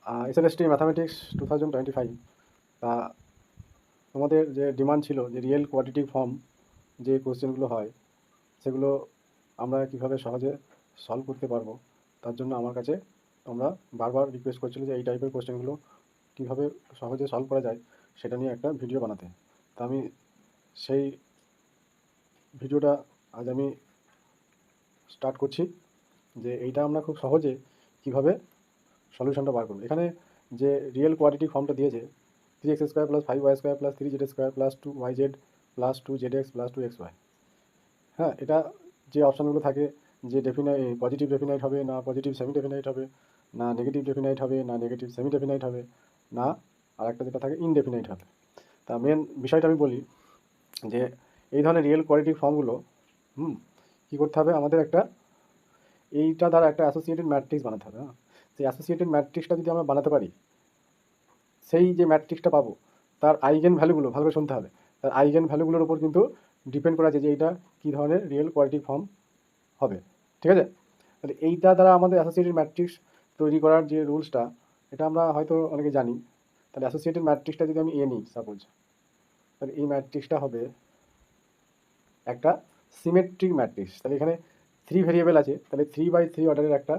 SLST mathematics 2025 তা তোমাদের যে ডিমান্ড ছিল যে রিয়েল কোয়াড্রেটিক ফর্ম যে কোশ্চেনগুলো হয় সেগুলো আমরা কিভাবে সহজে সলভ করতে পারবো, তার জন্য আমার কাছে তোমরা বারবার রিকোয়েস্ট করছিলে যে এই টাইপের কোশ্চেনগুলো কীভাবে সহজে সলভ করা যায় সেটা নিয়ে একটা ভিডিও বানাতে। তা আমি সেই ভিডিওটা আজ আমি স্টার্ট করছি যে এইটা আমরা খুব সহজে কিভাবে সলিউশনটা বার করবো। এখানে যে রিয়েল কোয়াড্রেটিক ফর্মটা দিয়েছে 3x² + 5y² + 3z² + 2yz + 2zx + 2xy। হ্যাঁ, এটা যে অপশানগুলো থাকে যে পজিটিভ ডেফিনাইট হবে না পজিটিভ সেমি ডেফিনাইট হবে, না নেগেটিভ ডেফিনাইট হবে, না নেগেটিভ সেমি ডেফিনাইট হবে, না আর একটা যেটা থাকে ইনডেফিনাইট হবে। তা মেন বিষয়টা আমি বলি যে এই ধরনের রিয়েল কোয়াড্রেটিক ফর্মগুলো কী করতে হবে, আমাদের একটা এইটা দ্বারা একটা অ্যাসোসিয়েটেড ম্যাট্রিক্স বানাতে হবে। হ্যাঁ, সেই অ্যাসোসিয়েটেড ম্যাট্রিক্সটা যদি আমরা বানাতে পারি, সেই যে ম্যাট্রিক্সটা পাবো তার আইগেন ভ্যালুগুলো ভালো করে শুনতে হবে, তার আইগেন ভ্যালুগুলোর উপর কিন্তু ডিপেন্ড করা আছে যে এইটা কী ধরনের রিয়েল কোয়াড্রেটিক ফর্ম হবে। ঠিক আছে, তাহলে এইটা দ্বারা আমাদের অ্যাসোসিয়েটেড ম্যাট্রিক্স তৈরি করার যে রুলসটা এটা আমরা হয়তো অনেকে জানি। তাহলে অ্যাসোসিয়েটেড ম্যাট্রিক্সটা যদি আমি নিই সাপোজ, তাহলে এই ম্যাট্রিক্সটা হবে একটা সিমেট্রিক ম্যাট্রিক্স। তাহলে এখানে 3 ভেরিয়েবল আছে, তাহলে 3/3 অর্ডারের একটা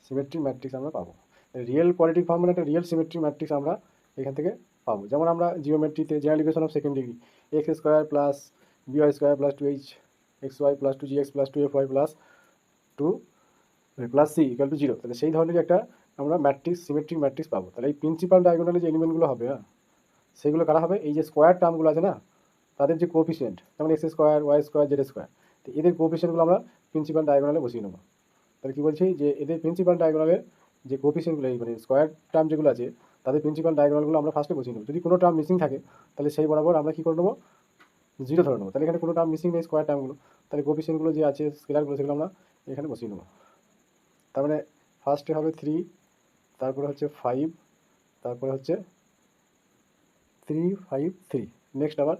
সিমেট্রিক ম্যাট্রিক্স আমরা পাবো। রিয়েল কোয়াড্রেটিক ফর্ম মানে একটা রিয়েল সিমেট্রিক ম্যাট্রিক্স আমরা এখান থেকে পাবো। যেমন আমরা জিওমেট্রিতে general equation of second degree x² + by² + 2hxy + 2gx + 2fy + 2 + c = 0, তাহলে সেই ধরনের একটা আমরা ম্যাট্রিক্স সিমেট্রিক ম্যাট্রিক্স পাবো। তাহলে এই প্রিন্সিপাল ডায়াগোনালে যে এলিমেন্টগুলো হবে, হ্যাঁ, সেগুলো কারা হবে, এই যে স্কোয়ার টার্মগুলো আছে না তাদের যে কোএফিসিয়েন্ট, যেমন x², y², z², তো এদের কোএফিসিয়েন্টগুলো আমরা প্রিন্সিপাল ডায়াগোনালে বসিয়ে নেবো। তাহলে কী বলছি যে এদের প্রিন্সিপাল ডায়াগোনালের যে কোএফিসিয়েন্টগুলো মানে স্কোয়ার টার্ম যেগুলো আছে তাদের প্রিন্সিপাল ডায়াগোনালগুলো আমরা ফার্স্টে বসিয়ে নেবো। যদি কোনো টার্ম মিসিং থাকে তাহলে সেই বরাবর আমরা কী করে নেবো, 0 ধরে নেবো। তাহলে এখানে কোনো টার্ম মিসিং নেই স্কোয়ার টার্মগুলো, তাহলে কোএফিসিয়েন্টগুলো যে আছে স্কেলারগুলো সেগুলো আমরা এখানে বসিয়ে নেবো। তার মানে ফার্স্টে হবে 3, তারপরে হচ্ছে 5, তারপরে হচ্ছে 3, 5, 3, নেক্সট আবার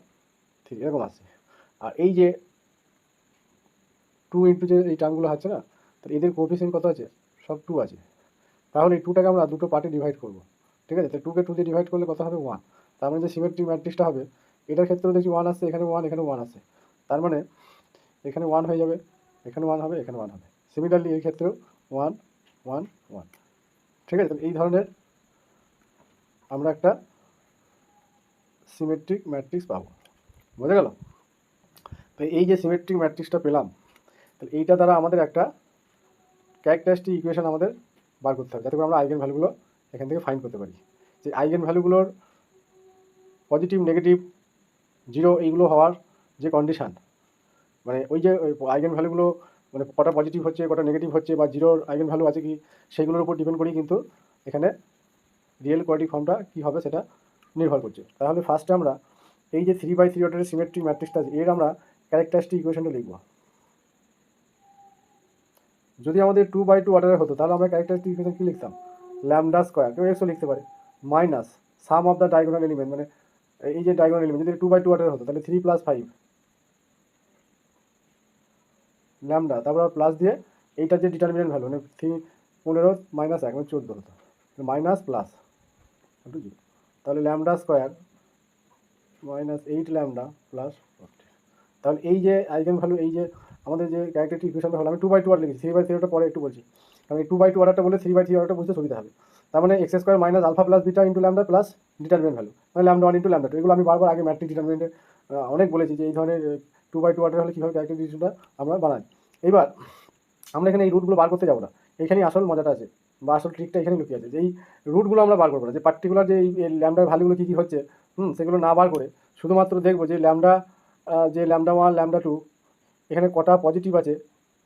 3, এরকম আছে। আর এই যে 2 ইন্টু যে এই টার্মগুলো আছে না, তাহলে এদের কোএফিসিয়েন্ট কত আছে, সব 2 আছে। তাহলে এই 2টাকে আমরা দুটো পার্টে ডিভাইড করবো। ঠিক আছে, তাহলে 2কে 2 দিয়ে ডিভাইড করলে কত হবে, 1। তার মানে যে সিমেট্রিক ম্যাট্রিক্সটা হবে এটার ক্ষেত্রেও দেখছি 1 আসছে, এখানে 1, এখানে 1 আসছে, তার মানে এখানে 1 হয়ে যাবে, এখানে 1 হবে, এখানে 1 হবে। সিমিলারলি এই ক্ষেত্রেও 1, 1, 1। ঠিক আছে, তাহলে এই ধরনের আমরা একটা সিমেট্রিক ম্যাট্রিক্স পাবো। বোঝা গেল? তো এই যে সিমেট্রিক ম্যাট্রিক্সটা পেলাম, তাহলে এইটা দ্বারা আমাদের একটা ক্যারেক্টারিস্টিক ইকুয়েশন আমাদের বার করতে হবে, যাতে করে আমরা আইগেন ভ্যালুগুলো এখান থেকে ফাইন্ড করতে পারি। যে আইগেন ভ্যালুগুলোর পজিটিভ, নেগেটিভ, 0 এইগুলো হওয়ার যে কন্ডিশান, মানে ওই যে আইগেন ভ্যালুগুলো মানে কটা পজিটিভ হচ্ছে, কটা নেগেটিভ হচ্ছে, বা 0 আইগেন ভ্যালু আছে কি, সেইগুলোর উপর ডিপেন্ড করেই কিন্তু এখানে রিয়েল কোয়াড্রেটিক ফর্মটা কী হবে সেটা নির্ভর করছে। তাহলে ফার্স্টে আমরা এই যে 3/3 অর্ডারের সিমেট্রিক ম্যাট্রিক্সটা আছে এর আমরা ক্যারেক্টারিস্টিক ইকুয়েশনটা লিখব। যদি আমাদের 2/2 অর্ডারের হতো তাহলে আমরা ক্যারেক্টারিস্টিক ইকুয়েশন কী লিখতাম, ল্যামডা স্কোয়ার, কেউ এক্সও লিখতে পারে, minus some of the diagonal element, মানে এই যে ডায়াগোনাল এলিমেন্ট যদি 2/2 অর্ডারের হতো তাহলে 3 + 5 ল্যামডা, তারপর প্লাস দিয়ে এইটার যে ডিটারমিনেন্ট ভ্যালু মানে 3, 15 - 1 মানে 14 হতো, মাইনাস প্লাস = 0। তাহলে ল্যামডা স্কোয়ার -8 ল্যামডা প্লাস 40। তাহলে এই যে আইগেন ভ্যালু, এই যে আমাদের যে ক্যারেক্টারিস্টিক ইকুয়েশনটা হলো, আমি 2/2 অর্ডার লিখেছি, 3/3 পরে একটু বলছি, কারণ এই 2/2 অর্ডারটা বলে 3/3 অর্ডারটা বুঝতে সুবিধা হবে। তার মানে x² - alpha plus beta into lambda plus determinant value মানে ল্যামডা 1 ইন্টু ল্যামডা 2। এগুলো আমি বারবার আগে ম্যাট্রিক ডিটারমিনেন্টে অনেক বলেছি যে এই ধরনের 2/2 অর্ডার হলে কীভাবে ক্যারেক্টারিস্টিকটা আমরা বানাই। এবার আমরা এখানে এই রুটগুলো বার করতে যাবো না, এখানেই আসল মজাটা আছে বা আসল ট্রিকটা এখানেই লুকিয়ে আছে, যে এই রুটগুলো আমরা বার করবো না, যে পার্টিকুলার যে এই ল্যামডার ভ্যালুগুলো কী কী হচ্ছে সেগুলো না বার করে শুধুমাত্র দেখবো যে ল্যামডা 1, ল্যামডা 2 এখানে কটা পজিটিভ আছে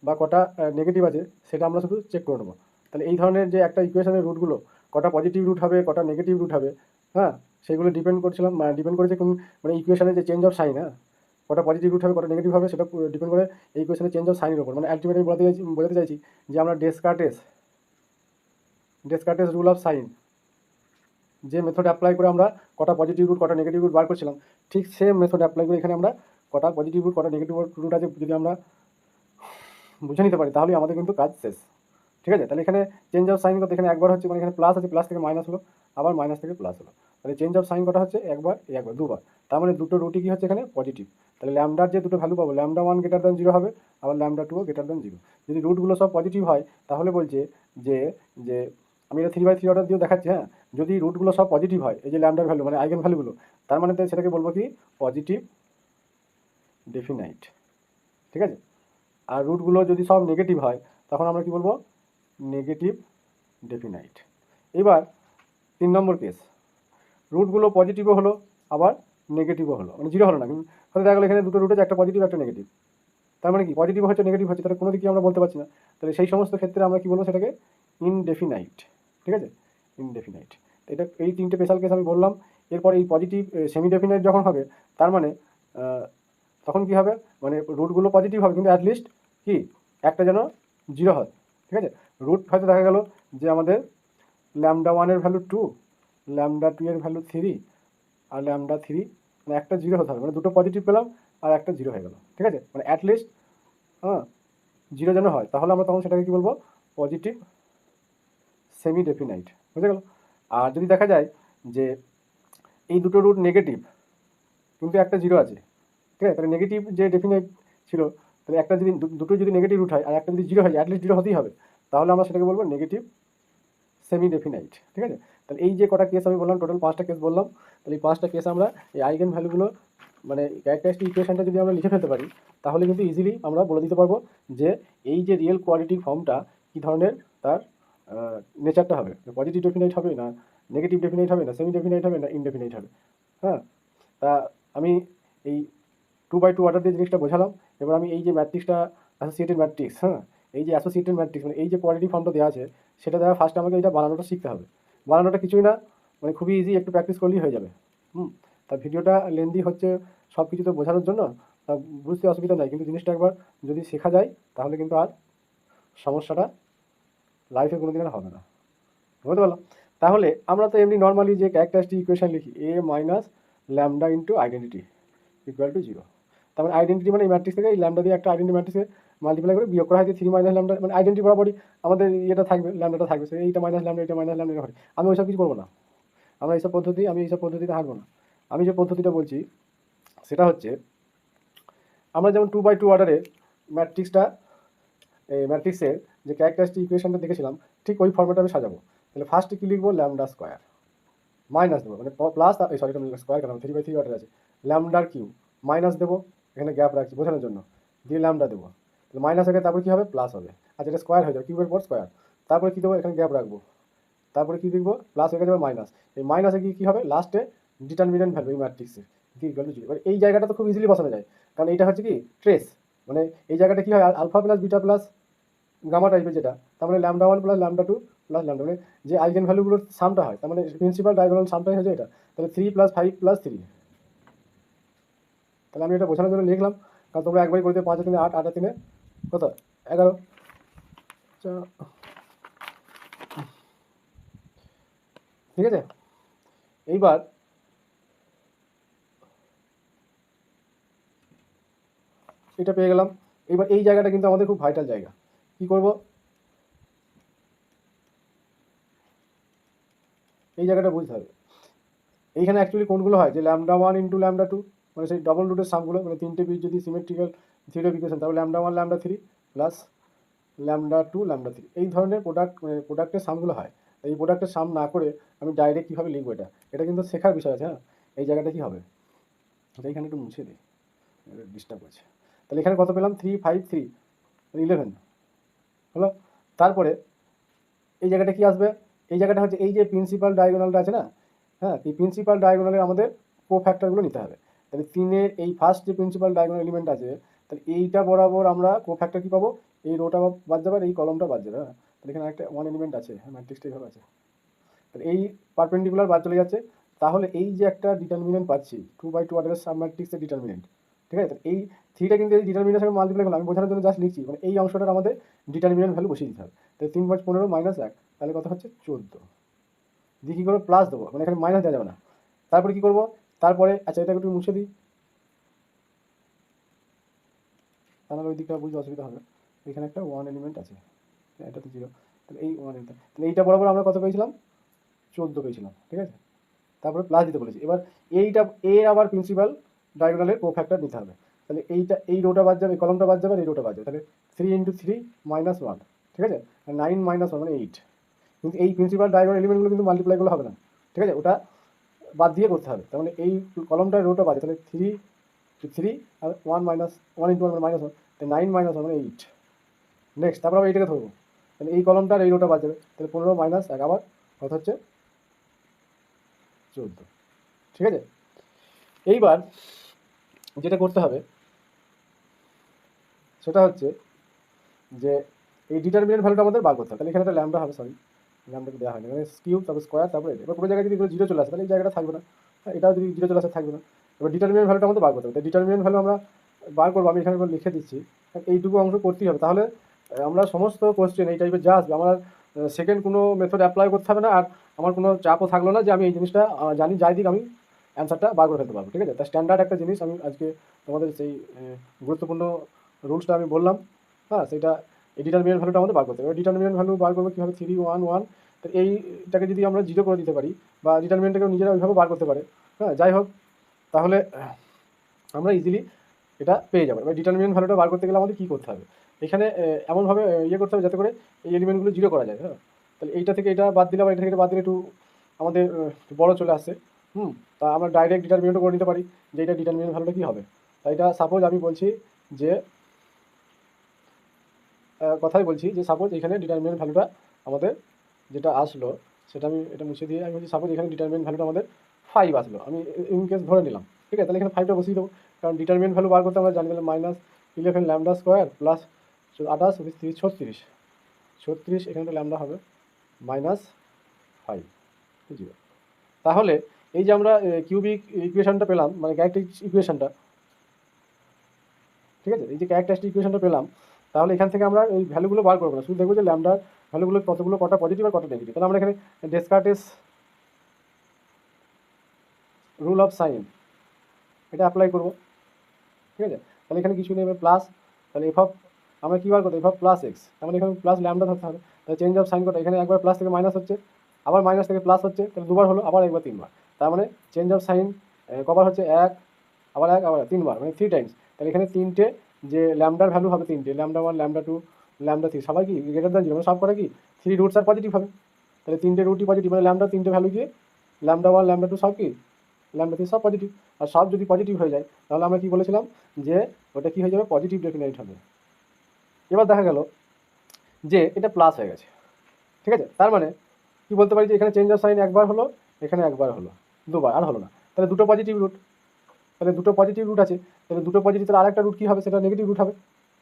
বা কটা নেগেটিভ আছে সেটা আমরা শুধু চেক করে নেবো। তাহলে এই ধরনের যে একটা ইকুয়েশনের রুটগুলো কটা পজিটিভ রুট হবে, কটা নেগেটিভ রুট হবে, হ্যাঁ, সেগুলো ডিপেন্ড করেছে কোন মানে ইকুয়েশনের যে চেঞ্জ অফ সাইন, হ্যাঁ, কটা পজিটিভ রুট হবে কটা নেগেটিভ হবে সেটা ডিপেন্ড করে এই ইকুয়েশনের চেঞ্জ অফ সাইনের উপর। মানে আলটিমেটলি বোঝাতে চাইছি যে আমরা ডেসকার্টেস রুল অফ সাইন যে মেথড অ্যাপ্লাই করে আমরা কটা পজিটিভ রুট কটা নেগেটিভ রুট বার করছিলাম, ঠিক সেম মেথড অ্যাপ্লাই করে এখানে আমরা কটা পজিটিভ রুট কটা নেগেটিভ রুট আছে যদি আমরা বুঝে নিতে পারি তাহলে আমাদের কিন্তু কাজ শেষ। ঠিক আছে? তাহলে এখানে চেঞ্জ অফ সাইন কত, এখানে একবার হচ্ছে, মানে এখানে প্লাস আছে, প্লাস থেকে মাইনাস হলো, আবার মাইনাস থেকে প্লাস হলো। তাহলে চেঞ্জ অফ সাইন কটা হচ্ছে, একবার একবার দুবার, তার মানে দুটো রুটই কি হচ্ছে এখানে পজিটিভ। তাহলে ল্যামডার যে দুটো ভ্যালু পাবো, ল্যামডা 1 গ্রেটার দ্যান 0 হবে, আবার ল্যামডা 2 গ্রেটার দ্যান 0। যদি রুটগুলো সব পজিটিভ হয় তাহলে বলছে যে যে আমি এটা 3/3 অর্ডার দিয়েও দেখাচ্ছি, হ্যাঁ, যদি রুটগুলো সব পজিটিভ হয়, এই যে ল্যামডার ভ্যালু মানে আইগেন ভ্যালুগুলো, তার মানে তো সেটাকে বলবো কি পজিটিভ ডেফিনাইট। ঠিক আছে? আর রুটগুলো যদি সব নেগেটিভ হয় তখন আমরা কি বলবো, নেগেটিভ ডেফিনাইট। এবার 3 নম্বর কেস, রুটগুলো পজিটিভও হলো আবার নেগেটিভও হলো, মানে 0 হলো না, কিন্তু হয়তো দেখা গেলো এখানে দুটো রুট আছে, একটা পজিটিভ একটা নেগেটিভ, তার মানে কি পজিটিভ হচ্ছে নেগেটিভ হচ্ছে, তাহলে কোনো দিকই আমরা বলতে পারছি না। তাহলে সেই সমস্ত ক্ষেত্রে আমরা কি বলবো, সেটাকে ইনডেফিনাইট। ঠিক আছে? ইনডেফিনাইট। এটা এই 3টে স্পেশাল কেস আমি বললাম। এরপর এই পজিটিভ সেমি ডেফিনাইট যখন হবে, তার মানে তখন কি হবে, মানে রুটগুলো পজিটিভ হবে কিন্তু অ্যাটলিস্ট কি একটা যেন 0 হয়। ঠিক আছে? রুট হয়তো দেখা গেল যে আমাদের ল্যামডা 1 এর ভ্যালু 2, ল্যামডা 2 এর ভ্যালু 3, আর ল্যামডা 3, মানে একটা 0 হতে হবে, মানে দুটো পজিটিভ পেলাম আর একটা 0 হয়ে গেল। ঠিক আছে? মানে অ্যাটলিস্ট হ্যাঁ 0 যেন হয়, তাহলে আমরা তখন সেটাকে কি বলবো, পজিটিভ সেমি ডেফিনাইট। বুঝে গেল? আর যদি দেখা যায় যে এই দুটো রুট নেগেটিভ কিন্তু একটা 0 আছে, ঠিক আছে, তাহলে নেগেটিভ যে ডেফিনাইট ছিল, তাহলে একটা যদি দুটো যদি নেগেটিভ রুট হয় আর একটা যদি 0 হয়, অ্যাটলিস্ট 0 হতেই হবে, তাহলে আমরা সেটাকে বলবো নেগেটিভ সেমি ডেফিনাইট। ঠিক আছে? তাহলে এই যে কটা কেস আমি বললাম, টোটাল 5টা কেস বললাম, তাহলে এই 5টা কেস আমরা এই আইগেন ভ্যালুগুলো মানে ক্যারেক্টারিস্টিক ইকুয়েশনটা যদি আমরা লিখে ফেলতে পারি, তাহলে কিন্তু ইজিলি আমরা বলে দিতে পারবো যে এই যে রিয়েল কোয়ালিটি ফর্মটা কী ধরনের, তার নেচারটা হবে, পজিটিভ ডেফিনাইট হবে না নেগেটিভ ডেফিনাইট হবে না সেমি ডেফিনাইট হবে না ইনডেফিনাইট হবে। হ্যাঁ, তা আমি এই 2/2 অর্ডার দিয়ে জিনিসটা বোঝালাম। এবার আমি এই যে ম্যাট্রিক্সটা অ্যাসোসিয়েটেড ম্যাট্রিক্স, হ্যাঁ, এই যে অ্যাসোসিয়েটেড ম্যাট্রিক্স মানে এই যে কোয়ালিটি ফর্মটা দেওয়া আছে, সেটা দেওয়া ফার্স্ট আমাকে এটা বানানোটা শিখতে হবে। বানানোটা কিছুই না, মানে খুবই ইজি, একটু প্র্যাকটিস করলেই হয়ে যাবে। তা ভিডিওটা লেন্দি হচ্ছে সব কিছু তো বোঝানোর জন্য, তা বুঝতে অসুবিধা নাই, কিন্তু জিনিসটা একবার যদি শেখা যায় তাহলে কিন্তু আর সমস্যাটা লাইফে কোনো দিন আর হবে না। বুঝতে পারলাম? তাহলে আমরা তো এমনি নর্মালি যে ক্যারেক্টারিস্টিক ইকুয়েশন লিখি, A minus lambda into identity equal to 0। তার মানে আইডেন্টিটি মানে এই ম্যাট্রিক্স থেকে এই ল্যামডা দিয়ে একটা আইডেন্টি ম্যাট্রিক্সে মাল্টিপ্লাই করে বিয়োগ করা হয়, 3 মাইনাস ল্যামডা, মানে আইডেন্টি বরাবরই আমাদের ইয়েটা থাকবে, ল্যামডাটা থাকবে, সে এইটা মাইনাস ল্যামডা এটা মাইনাস ল্যামডা হবে। আমি ওইসব কিছু করবো না, আমি এইসব পদ্ধতিতে হাঁটবো না। আমি যে পদ্ধতিটা বলছি সেটা হচ্ছে, আমরা যেমন 2/2 অর্ডারে ম্যাট্রিক্সটা, এই ম্যাট্রিক্সের যে ক্যারেক্টারিস্টিক ইকুয়েশনটা দেখেছিলাম, ঠিক ওই ফর্মেটে আমি সাজাবো। তাহলে ফার্স্টে কি লিখবো, ল্যামডা স্কোয়ার মাইনাস দেবো, মানে প্লাস, সরি এটা স্কোয়ার কেন, 3/3 অর্ডার আছে, ল্যামডার কিউ মাইনাস দেবো, এখানে গ্যাপ রাখছি বোঝানোর জন্য, দিয়ে ল্যামডা দেবো, তাহলে মাইনাস হয়ে তারপরে কী হবে, প্লাস হবে। আচ্ছা, এটা স্কোয়ার হয়ে যাবে, কিউবের পর স্কোয়ার, তারপরে কী দেবো, এখানে গ্যাপ রাখবো, তারপরে কী দেখবো, প্লাস হয়ে যাবে মাইনাস, এই মাইনাসে কী হবে, লাস্টে ডিটারমিনেন্ট ভ্যালু এই ম্যাট্রিক্সের কি ইকুয়াল টু 0। এবার এই জায়গাটা তো খুব ইজিলি বসানো যায়, কারণ এইটা হচ্ছে কি ট্রেস, মানে এই জায়গাটা কী হয়, alpha plus beta plus gamma টাইপের যেটা, তার মানে lambda 1 plus lambda 2 plus lambda, মানে যে আইগেন ভ্যালুগুলোর সামটা হয়, তার মানে প্রিন্সিপাল ডায়াগোনাল সামটাই হয়েছে এটা। তাহলে 3 + 5 + 3, তাহলে আমি এটা বোঝানোর জন্য লিখলাম, কারণ তোমরা একবারই করতে 5 3 8 8 3 কত 11। ঠিক আছে? এইবার এটা পেয়ে গেলাম। এইবার এই জায়গাটা কিন্তু আমাদের খুব ভাইটাল জায়গা, কি করব, এই জায়গাটা বুঝতে হবে। এইখানে অ্যাকচুয়ালি কোনগুলো হয়, যে ল্যামডা 1 ইন্টু ল্যামডা 2, মানে সেই ডবল রুটের সামগুলো, মানে 3টে বীজ যদি সিমেট্রিক্যাল থিওরি অফ ইকুয়েশন, তাহলে lambda 1 lambda 3 plus lambda 2 lambda 3, এই ধরনের প্রোডাক্টের সামগুলো হয়। এই প্রোডাক্টের সাম না করে আমি ডাইরেক্ট কীভাবে লিখবো, এটা কিন্তু শেখার বিষয় আছে। হ্যাঁ, এই জায়গাটা কী হবে, এইখানে একটু মুছে দিই, ডিস্টার্ব হচ্ছে। তাহলে এখানে কত পেলাম, 3 5 3 11 হলো। তারপরে এই জায়গাটা কি আসবে, এই জায়গাটা হচ্ছে এই যে প্রিন্সিপাল ডায়াগোনালটা আছে না, হ্যাঁ, এই প্রিন্সিপাল ডায়াগোনালের আমাদের কোফ্যাক্টরগুলো নিতে হবে। তাহলে 3-এর এই ফার্স্ট যে প্রিন্সিপাল ডায়াগোনাল এলিমেন্ট আছে, তাহলে এইটা বরাবর আমরা কোফ্যাক্টর কী পাবো, এই রোটা বাদ যাবে আর এই কলমটা বাদ যাবে। হ্যাঁ, তাহলে এখানে একটা 1 এলিমেন্ট আছে, হ্যাঁ, ম্যাট্রিক্সটা এইভাবে আছে, তাহলে এই পারপেন্ডিকুলার বাদ চলে যাচ্ছে। তাহলে এই যে একটা ডিটারমিনেন্ট পাচ্ছি 2/2 অর্ডারের সাব ম্যাট্রিক্সের ডিটারমিনেন্ট, ঠিক আছে, এই 3টা কিন্তু এই ডিটারমিনেন্টের সঙ্গে মাল্টিপ্লাই করলাম, আমি বোঝানোর জন্য জাস্ট লিখছি, মানে এই অংশটার আমাদের ডিটারমিনেন্ট ভ্যালু বসিয়ে দিতে হবে। তাহলে 3 × 15 - 1, তাহলে কত হচ্ছে 14, দিয়ে কী করবো, প্লাস দেবো, মানে এখানে মাইনাস দেওয়া যাবে না। তারপরে কী করবো, তারপরে আচ্ছা এটা একটু মুছে দিই, তাহলে ওই দিকটা বুঝতে অসুবিধা হবে। এখানে একটা 1 এলিমেন্ট আছে, এটা তো 0, তাহলে এই তাহলে এইটা বরাবর আমরা কত পেয়েছিলাম, 14 পেয়েছিলাম, ঠিক আছে। তারপরে প্লাস দিতে বলেছি। এবার এইটা এর আবার প্রিন্সিপাল ডায়াগোনালের কোফ্যাক্টর নিতে হবে। তাহলে এইটা এই রোটা বাদ যাবে, এই কলমটা বাদ যাবে, আর এই রোটা বাদ যাবে। তাহলে 3 × 3 - 1, ঠিক আছে। 9 - 1 মানে 8। কিন্তু এই প্রিন্সিপাল ডায়াগোনাল এলিমেন্টগুলো কিন্তু মাল্টিপ্লাই করলে হবে না, ঠিক আছে, ওটা বাদ দিয়ে করতে হবে। তার মানে এই কলমটার রোটা বাদ, তাহলে 3 × 3 আর 1 - 1 × 1 মানে -1, তাহলে 9 - 1 মানে 8। নেক্সট তারপর আবার এইটাকে ধরবো, তাহলে এই কলমটার এই রোটা বাদ যাবে, তাহলে 15 - 1 আবার কত হচ্ছে 14, ঠিক আছে। এইবার যেটা করতে হবে সেটা হচ্ছে যে এই ডিটারমিনেন্ট ভ্যালুটা আমাদের বার করতে হবে। তাহলে এখানে একটা ল্যাম্বডা হবে, সরি ল্যাম্বডাকে দেওয়া হয়নি, এখানে কিউব, তারপর স্কোয়ার, তারপরে এবার কোনো জায়গায় যদি এগুলো জিরো চলে আসে তাহলে এই জায়গাটা থাকবে না, এটাও যদি জিরো চলে আসে থাকবে না। এবার ডিটারমিনেন্ট ভ্যালুটা আমাদের বার করতে হবে। ডিটারমিনেন্ট ভ্যালু আমরা বার করবো, আমি এখানে লিখে দিচ্ছি, এইটুকু অংশ করতেই হবে। তাহলে আমরা সমস্ত কোশ্চেন এই টাইপের যা আসবে আমার সেকেন্ড কোনো মেথড অ্যাপ্লাই করতে হবে না, আর আমার কোনো চাপও থাকলো না যে আমি এই জিনিসটা জানি, যাই দিক আমি অ্যান্সারটা বার করে ফেলতে পারবো, ঠিক আছে। তা স্ট্যান্ডার্ড একটা জিনিস আমি আজকে তোমাদের সেই গুরুত্বপূর্ণ রুলসটা আমি বললাম, হ্যাঁ, সেটা এই ডিটারমিনেন্ট ভ্যালুটা আমাদের বার করতে হবে। ডিটারমিনেন্ট ভ্যালু বার করবো কীভাবে, 3 1 1, তো এইটাকে যদি আমরা জিরো করে দিতে পারি, বা ডিটারমিনেন্টটাকে নিজেরা ওইভাবে বার করতে পারে, হ্যাঁ, যাই হোক, তাহলে আমরা ইজিলি এটা পেয়ে যাবো। এবার ডিটারমিনেন্ট ভ্যালুটা বার করতে গেলে আমাদের কী করতে হবে, এখানে এমনভাবে ইয়ে করতে হবে যাতে করে এই এলিমেন্টগুলো জিরো করা যায়, হ্যাঁ। তাহলে এইটা থেকে এটা বাদ দিলে বা এটা থেকে এটা বাদ দিলে একটু আমাদের বড় চলে আসছে, তা আমরা ডাইরেক্ট ডিটারমিনেন্টও করে নিতে পারি যে এটা ডিটারমিনেন্ট ভ্যালুটা কী হবে। তাই এটা সাপোজ আমি বলছি যে কথাই বলছি যে সাপোজ এখানে ডিটারমিনেন্ট ভ্যালুটা আমাদের যেটা আসলো সেটা আমি এটা মুছে দিয়ে আমি বলছি সাপোজ এখানে ডিটারমিনেন্ট ভ্যালুটা আমাদের 5 আসলো, আমি ইন কেস ধরে নিলাম, ঠিক আছে। তাহলে এখানে 5টা বসিয়ে দেবো, কারণ ডিটারমিনেন্ট ভ্যালু বার করতে আমরা জানি, তাহলে -11 ল্যামডা স্কোয়ার প্লাস 28 36 এখানে তো ল্যামডা হবে -5, বুঝলো। তাহলে এই যে আমরা কিউবিক ইকুয়েশনটা পেলাম, মানে ক্যারেক্টারিস্টিক ইকুয়েশনটা, ঠিক আছে, এই যে ক্যারেক্টারিস্টিক ইকুয়েশনটা পেলাম, তাহলে এখান থেকে আমরা এই ভ্যালুগুলো বার করবো না, শুধু দেখবো যে ল্যামডার ভ্যালুগুলো কতগুলো, কটা পজিটিভ আর কটা নেগেটিভ। তাহলে আমরা এখানে ডেসকার্টেস রুল অফ সাইন এটা অ্যাপ্লাই করবো, ঠিক আছে। তাহলে এখানে কিছু নেই, প্লাস, তাহলে এফ অফ আমরা কী বার করতে, এফ অফ প্লাস এক্স, তার মানে এখানে প্লাস ল্যামডা ধরতে হবে। তাহলে চেঞ্জ অফ সাইন কটা, এখানে একবার প্লাস থেকে মাইনাস হচ্ছে, আবার মাইনাস থেকে প্লাস হচ্ছে, তাহলে দুবার হলো, আবার একবার 3বার, তার মানে চেঞ্জ অফ সাইন কবার হচ্ছে, 1, আবার 1, আবার 3বার, মানে 3 টাইমস। তাহলে এখানে 3টে যে ল্যামডার ভ্যালু হবে 3টে, ল্যামডা 1 ল্যামডা 2 ল্যামডা 3 সবাই কি গ্রেটার দ্যান 0, মানে সব কটা কি 3 রুটস আর পজিটিভ হবে। তাহলে 3টে রুটই পজিটিভ, মানে ল্যামডা 3টে ভ্যালু কি ল্যামডা 1 ল্যামডা 2 সব কি ল্যামডা 3 সব পজিটিভ। আর সব যদি পজিটিভ হয়ে যায় তাহলে আমরা কি বলেছিলাম যে ওটা কি হয়ে যাবে, পজিটিভ ডেফিনাইট হবে। এবার দেখা গেল যে এটা প্লাস হয়ে গেছে, ঠিক আছে। তার মানে কি বলতে পারি যে এখানে চেঞ্জ অফ সাইন একবার হলো, এখানে একবার হলো, দুবার আর হলো না, তাহলে দুটো পজিটিভ রুট, তাহলে দুটো পজিটিভ রুট আছে, তাহলে দুটো পজিটিভ, তাহলে আরেকটা রুট কী হবে, সেটা নেগেটিভ রুট হবে,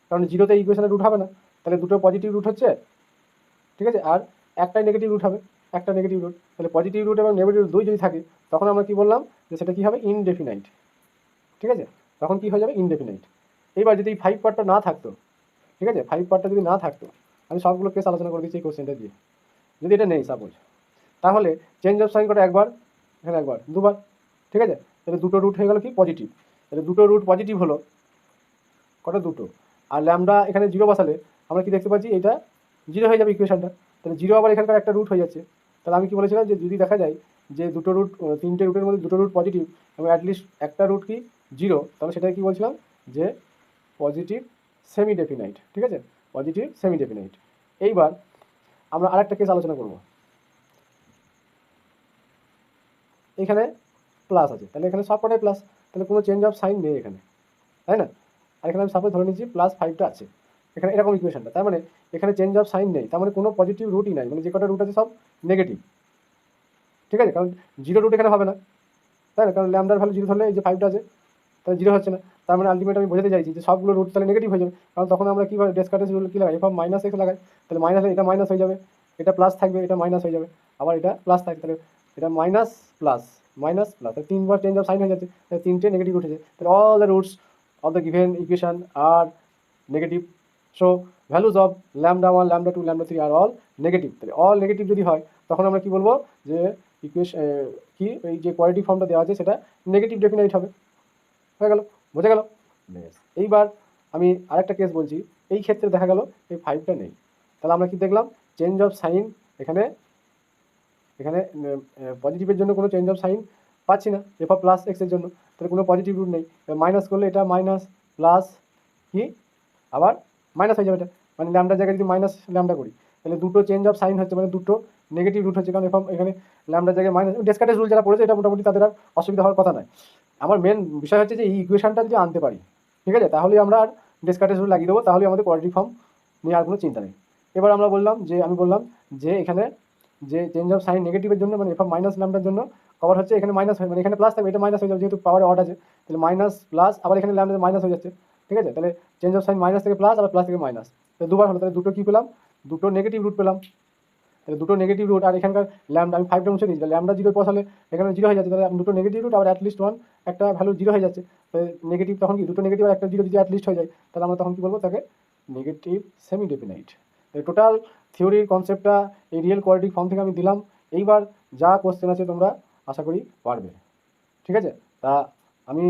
কারণ জিরোতে ইকুয়েশনের রুট হবে না, তাহলে দুটো পজিটিভ রুট হচ্ছে, ঠিক আছে, আর একটাই নেগেটিভ রুট হবে, একটা নেগেটিভ রুট। তাহলে পজিটিভ রুট এবং নেগেটিভ রুট দুই যদি থাকে তখন আমরা কি বললাম যে সেটা কী হবে, ইনডেফিনাইট, ঠিক আছে, তখন কি হয়ে যাবে, ইনডেফিনাইট। এইবার যদি এই 5 পার্টটা না থাকতো, ঠিক আছে, 5 পার্টটা যদি না থাকতো, আমি সবগুলো কেস আলোচনা করে দিচ্ছি এই কোশ্চেনটা দিয়ে, যদি এটা নেই সাপোজ, তাহলে চেঞ্জ অফ সাইন কটা একবার, এখানে একবার, দুবার, ঠিক আছে। তাহলে দুটো রুট হয়ে গেল কি পজিটিভ, তাহলে দুটো রুট পজিটিভ হলো, কটা, দুটো। আর ল্যামডা এখানে 0 বসালে আমরা কি দেখতে পাচ্ছি, এটা 0 হয়ে যাবে ইকুয়েশনটা, তাহলে 0 আবার এখানকার একটা রুট হয়ে যাচ্ছে। তাহলে আমি কি বলেছিলাম যে যদি দেখা যায় যে দুটো রুট, 3টে রুটের মধ্যে দুটো রুট পজিটিভ এবং অ্যাটলিস্ট একটা রুট কি 0, তাহলে সেটাই কি বলছিলাম যে পজিটিভ সেমি ডেফিনাইট, ঠিক আছে, পজিটিভ সেমি ডেফিনাইট। এইবার আমরা আরেকটা কেস আলোচনা করব, এখানে প্লাস আছে, তাহলে এখানে সব কটাই প্লাস, তাহলে কোনো চেঞ্জ অফ সাইন নেই এখানে, তাই না। আর এখানে আমি সাপোজ ধরে নিচ্ছি +5টা আছে এখানে, এরকম ইকুয়েশনটা, তার মানে এখানে চেঞ্জ অফ সাইন নেই, তার মানে কোনো পজিটিভ রুটই নাই, মানে যে কটা রুট আছে সব নেগেটিভ, ঠিক আছে, কারণ 0 রুট এখানে হবে না, তাই না, কারণ ল্যামডার ভ্যালু 0 ধরলে এই যে 5টা আছে তাহলে 0 হচ্ছে না, তার মানে আলটিমেট আমি বোঝাতে চাইছি যে সবগুলো রুট তাহলে নেগেটিভ হয়ে যাবে, কারণ তখন আমরা কীভাবে ডেসকার্টেস রুল কী লাগাই, এফ মাইনাস এক্স লাগাই, তাহলে মাইনাস, এটা মাইনাস হয়ে যাবে, এটা প্লাস থাকবে, এটা মাইনাস হয়ে যাবে, আবার এটা প্লাস থাকবে, তাহলে এটা মাইনাস প্লাস মাইনাস প্লাস, তাহলে 3বার চেঞ্জ অফ সাইন হয়ে যাচ্ছে, তাহলে 3টে নেগেটিভ উঠেছে, তাহলে all the roots of the given equation are negative, so values of lambda 1 lambda 2 lambda 3 are all negative. তাহলে অল নেগেটিভ যদি হয় তখন আমরা কি বলবো যে ইকুয়েশন কি এই যে কোয়াড্রেটিক ফর্মটা দেওয়া আছে সেটা নেগেটিভ ডেফিনাইট হবে, হয়ে গেল, বোঝা গেল। এইবার আমি আরেকটা কেস বলছি, এই ক্ষেত্রে দেখা গেল এই 5টা নেই, তাহলে আমরা কি দেখলাম, চেঞ্জ অফ সাইন এখানে এখানে পজিটিভের জন্য কোনো চেঞ্জ অফ সাইন পাচ্ছি না এফ অফ প্লাস এক্সের জন্য, তাহলে কোনো পজিটিভ রুট নেই। মাইনাস করলে এটা মাইনাস প্লাস কি আবার মাইনাস হয়ে যাবে, এটা মানে ল্যামডার জায়গায় যদি মাইনাস ল্যামডা করি তাহলে দুটো চেঞ্জ অফ সাইন হচ্ছে, মানে দুটো নেগেটিভ রুট হচ্ছে, কারণ এখানে ল্যামডার জায়গায় মাইনাস। ডেসকার্টেস রুল যারা পড়েছে এটা মোটামুটি তাদের আর অসুবিধা হওয়ার কথা নয়। আমার মেন বিষয় হচ্ছে যে এই ইকুয়েশনটা যদি আনতে পারি, ঠিক আছে, তাহলে আমরা আর ডেসকার্টেস রুল লাগিয়ে দেবো, তাহলে আমাদের কোয়াড্রেটিক ফর্ম নিয়ে আর কোনো চিন্তা নেই। এবার আমি বললাম যে এখানে যে চেঞ্জ অফ সাইন নেগেটিভের জন্য মানে এফ মাইনাস ল্যামডার জন্য কভার হচ্ছে, এখানে মাইনাস হয় মানে এখানে প্লাস থাকবে, এটা মাইনাস হয়ে যাবে যেহেতু পাওয়ারে অড আছে, তাহলে মাইনাস প্লাস আবার এখানে ল্যামডা মাইনাস হয়ে যাচ্ছে, ঠিক আছে। তাহলে চেঞ্জ অফ সাইন মাইনাস থেকে প্লাস আবার প্লাস থেকে মাইনাস, তাহলে দুবার হলো, তাহলে দুটো কী পেলাম, দুটো নেগেটিভ রুট পেলাম। তাহলে দুটো নেগেটিভ রুট আর এখানকার ল্যামডা আমি 5টা মুছে দিয়েছি, ল্যামডা 0 বসালে এখানে 0 হয়ে যাচ্ছে, তাহলে দুটো নেগেটিভ রুট আবার অ্যাটলিস্ট 1 একটা ভ্যালু 0 হয়ে যাচ্ছে। নেগেটিভ তখন কি দুটো নেগেটিভ আর একটা 0 যদি অ্যাটলিস্ট হয়ে যায় তাহলে আমরা তখন কী বলবো, তাকে নেগেটিভ সেমি ডেফিনাইট। টোটাল থিওরির কনসেপ্টটা এই রিয়েল কোয়াড্রেটিক ফর্ম থেকে আমি দিলাম। এইবার যা কোশ্চেন আছে তোমরা আশা করি পারবে, ঠিক আছে। তা আমি